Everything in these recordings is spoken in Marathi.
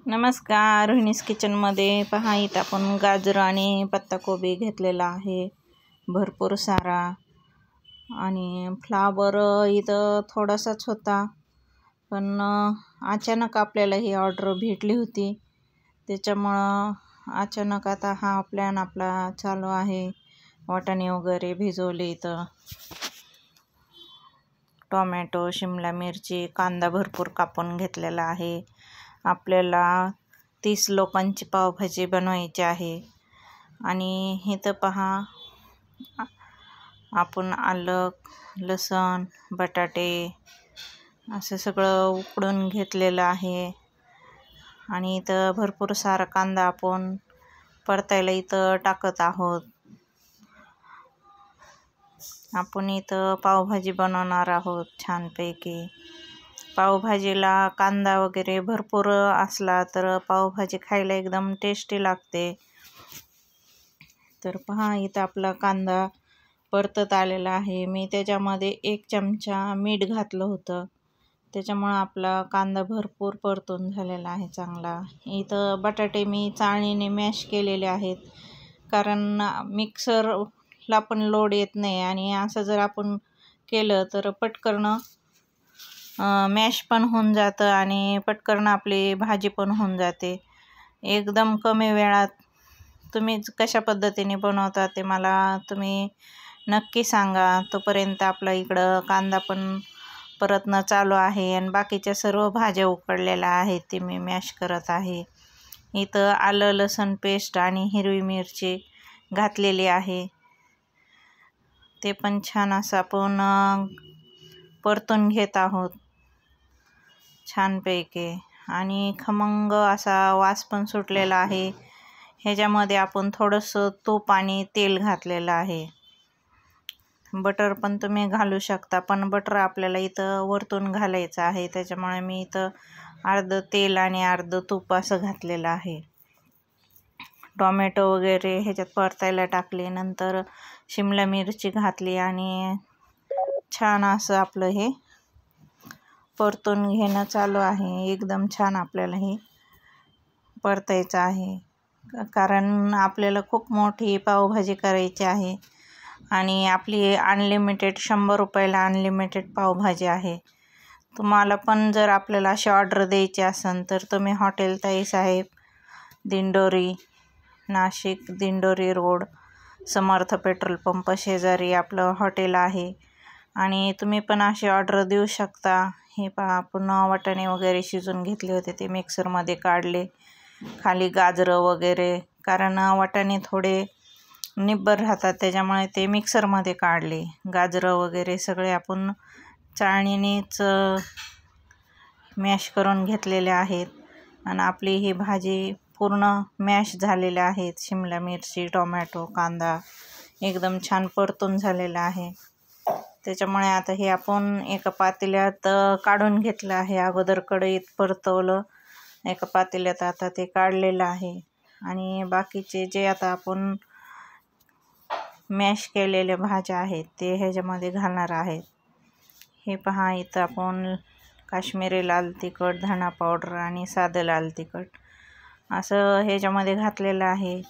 नमस्कार, रोहिणीज किचनमध्ये पहा. इथं आपण गाजर आणि पत्ताकोबी घेतलेला आहे भरपूर सारा. आणि फ्लावर इथं थोडासाच होता, पण अचानक आपल्याला ही ऑर्डर भेटली होती, त्याच्यामुळं अचानक आता हा प्लॅन आपला चालू आहे. वाटाणे वगैरे भिजवले, इथं टोमॅटो, शिमला मिरची, कांदा भरपूर कापून घेतलेला आहे. आपल्याला 30 लोकांची पावभाजी बनवायची आहे. आणि इथं पहा, आपण आलं, लसूण, बटाटे असं सगळं उकडून घेतलेलं आहे. आणि इथं भरपूर सारा कांदा आपण परतायला इथं टाकत आहोत. आपण इथं पावभाजी बनवणार आहोत छानपैकी. पावभाजीला कांदा वगैरे भरपूर असला तर पावभाजी खायला एकदम टेस्टी लागते. तर पहा, इथं आपला कांदा परतत आलेला आहे. मी त्याच्यामध्ये 1 चमचा मीठ घातलं होतं, त्याच्यामुळं आपला कांदा भरपूर परतून झालेला आहे चांगला. इथं बटाटे मी चाळणीने मॅश केलेले आहेत, कारण मिक्सरला पण लोड येत नाही. आणि असं जर आपण केलं तर पटकन मॅश पण होऊन जातं आणि पटकन आपली भाजी पण होऊन जाते एकदम कमी वेळात. तुम्ही कशा पद्धतीने बनवता ते मला तुम्ही नक्की सांगा. तोपर्यंत आपला इकडं कांदा पण परतणं चालू आहे आणि बाकीच्या सर्व भाज्या उकडलेल्या आहेत ते मी मॅश करत आहे. इथं आलं लसूण पेस्ट आणि हिरवी मिरची घातलेली आहे, ते पण छान असं आपण परतून घेत आहोत छानपैकी. आणि खमंग असा वास पण सुटलेला आहे. ह्याच्यामध्ये आपण थोडंसं तूप आणि तेल घातलेलं आहे. बटर पण तुम्ही घालू शकता, पण बटर आपल्याला इथं वरतून घालायचं आहे, त्याच्यामुळे मी इथं अर्धं तेल आणि अर्धं तूप असं घातलेलं आहे. टोमॅटो वगैरे ह्याच्यात परतायला टाकले, नंतर शिमला मिरची घातली आणि छान असं आपलं हे परतून घेणं चालू आहे. एकदम छान आपल्याला हे परतायचं आहे, कारण आपल्याला खूप मोठी पावभाजी करायची आहे. आणि आपली अनलिमिटेड 100 रुपयाला अनलिमिटेड पावभाजी आहे. तुम्हाला पण जर आपल्याला अशी ऑर्डर द्यायची असेल तर तुम्ही हॉटेल ताईसाहेब, दिंडोरी, नाशिक दिंडोरी रोड, समर्थ पेट्रोल पंप शेजारी आपलं हॉटेल आहे. आणि तुम्ही पण अशी ऑर्डर देऊ शकता. हे पहा, आपण वाटाणे वगैरे शिजून घेतले होते, ते मिक्सरमध्ये काढले. खाली गाजरं वगैरे, कारण वाटाणे थोडे निब्बर राहतात, त्याच्यामुळे ते मिक्सरमध्ये काढले. गाजरं वगैरे सगळे आपण चाळणीनेच मॅश करून घेतलेले आहेत. आणि आपली ही भाजी पूर्ण मॅश झालेल्या आहेत. शिमला मिरची, टोमॅटो, कांदा एकदम छान परतून झालेला आहे. त्याच्यामुळे आता हे आपण एका पातेल्यात काढून घेतलं आहे. अगोदर कढईत परतवलं एका पातेल्यात, आता ते काढलेलं आहे. आणि बाकीचे जे आता आपण मॅश केलेल्या भाज्या आहेत ते ह्याच्यामध्ये घालणार आहेत. हे पहा, इथं आपण काश्मीरी लाल तिखट, धना पावडर आणि साधं लाल तिखट असं ह्याच्यामध्ये घातलेलं आहे,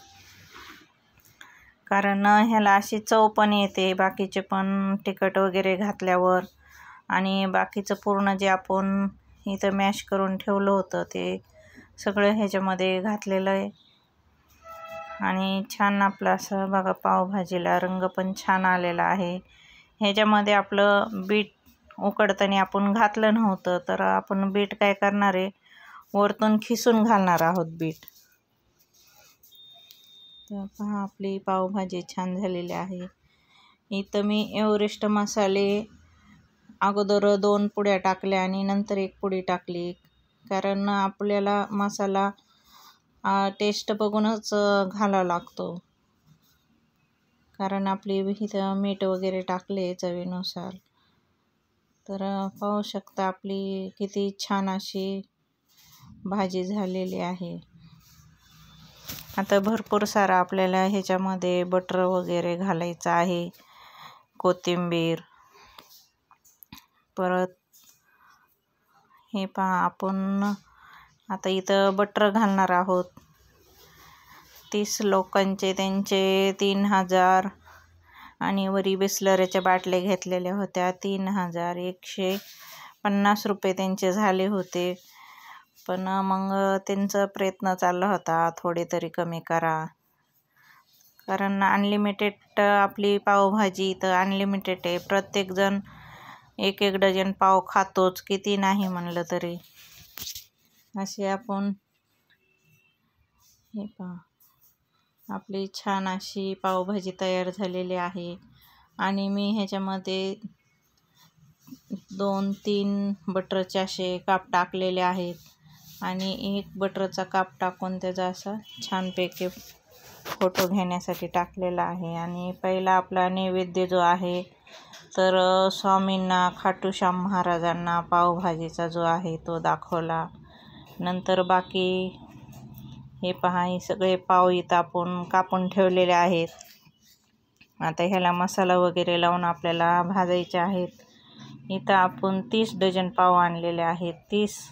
कारण ह्याला अशी चव पण येते बाकीचे पण तिखट वगैरे घातल्यावर. आणि बाकीचं पूर्ण जे आपण इथं मॅश करून ठेवलं होतं ते सगळं ह्याच्यामध्ये घातलेलं आहे. आणि छान आपलं असं बघा, पावभाजीला रंग पण छान आलेला आहे. ह्याच्यामध्ये आपलं बीट उकडताना आपण घातलं नव्हतं, तर आपण बीट काय करणार आहे, वरतून खिसून घालणार आहोत बीट. तर पहा, आपली पावभाजी छान झालेली आहे. इथं मी एव्हरेस्ट मसाले अगोदर 2 पुड्या टाकल्या आणि नंतर 1 पुडी टाकली, कारण आपल्याला मसाला टेस्ट बघूनच घालावा लागतो, कारण आपली इथं मीठ वगैरे टाकले चवीनुसार. तर पाहू शकता आपली किती छान अशी भाजी झालेली आहे. आता भरपूर सारा आपल्याला ह्याच्यामध्ये बटर वगैरे घालायचं आहे, कोथिंबीर. परत हे पहा, आपण आता इथं बटर घालणार आहोत. 30 लोकांचे त्यांचे 3000 आणि वरी बिस्लरीच्या बाटल्या घेतलेल्या होत्या 3150 रुपये त्यांचे झाले होते. पण मग त्यांचा प्रयत्न चालला होता थोडे तरी कमी करा, कारण अनलिमिटेड आपली पावभाजी तर अनलिमिटेड आहे. प्रत्येकजण एक डझन पाव खातोच, किती नाही म्हणलं तरी. असे आपण हे पहा, आपली छान अशी पावभाजी तयार झालेली आहे. आणि मी ह्याच्यामध्ये 2-3 बटरचे असे काप टाकलेले आहेत आणि एक बटरचा काप टाकून त्याचा असा छानपैकी फोटो घेण्यासाठी टाकलेला आहे. आणि पहिला आपला नैवेद्य जो आहे तर स्वामींना, खाटू श्याम महाराजांना पावभाजीचा जो आहे तो दाखवला. नंतर बाकी हे पहा, हे सगळे पाव इथं आपण कापून ठेवलेले आहेत. आता ह्याला मसाला वगैरे लावून आपल्याला भाजायचे आहेत. इथं आपण 30 डझन पाव आणलेले आहेत. 30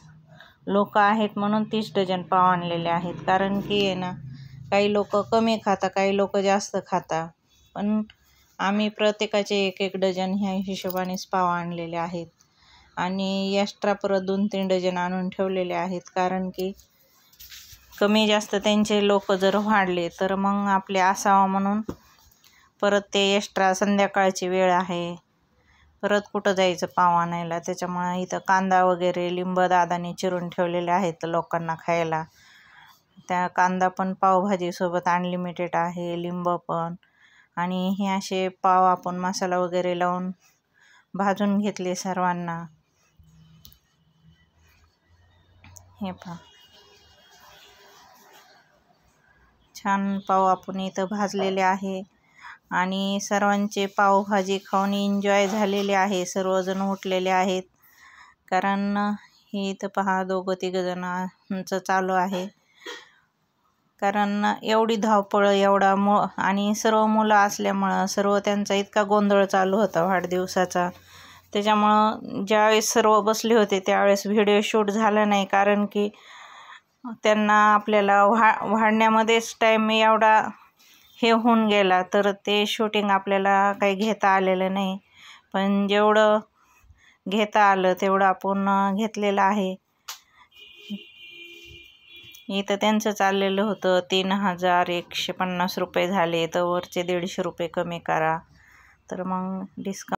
लोक आहेत म्हणून 30 डझन पाव आणलेले आहेत. कारण की आहे ना, काही लोक कमी खाता, काही लोक जास्त खाता, पण आम्ही प्रत्येकाचे 1-1 डझन ह्या हिशोबानेच पाव आणलेले आहेत. आणि एक्स्ट्रा परत 2-3 डझन आणून ठेवलेले आहेत, कारण की कमी जास्त त्यांचे लोक जर वाढले तर मग आपले असावं म्हणून परत ते एक्स्ट्रा. संध्याकाळची वेळ आहे, परत कुठं जायचं पाव आणायला. त्याच्यामुळे इथं कांदा वगैरे लिंब दादाने चिरून ठेवलेले आहेत लोकांना खायला. त्या कांदा पण पावभाजीसोबत अनलिमिटेड आहे, लिंब पण. आणि हे असे पाव आपण मसाला वगैरे लावून भाजून घेतले सर्वांना. हे पहा, छान पाव आपण इथं भाजलेले आहे. आणि सर्वांचे पावभाजी खाऊन एन्जॉय झालेले आहे. सर्वजण उठलेले आहेत, कारण हे इथं पहा 2-3 जणांचं चालू आहे. कारण एवढी धावपळ, एवढा आणि सर्व मुलं असल्यामुळं सर्व त्यांचा इतका गोंधळ चालू होता वाढदिवसाचा. त्याच्यामुळं ज्यावेळेस सर्व बसले होते त्यावेळेस व्हिडिओ शूट झाला नाही, कारण की त्यांना आपल्याला वाढण्यामध्येच टाईम एवढा हे होऊन गेला, तर ते शूटिंग आपल्याला काही घेता आलेलं नाही. पण जेवढं घेता आलं तेवढं आपण घेतलेलं आहे. इथं त्यांचं चाललेलं होतं 3150 रुपये झाले, तर वरचे 150 रुपये कमी करा. तर मग डिस्काउंट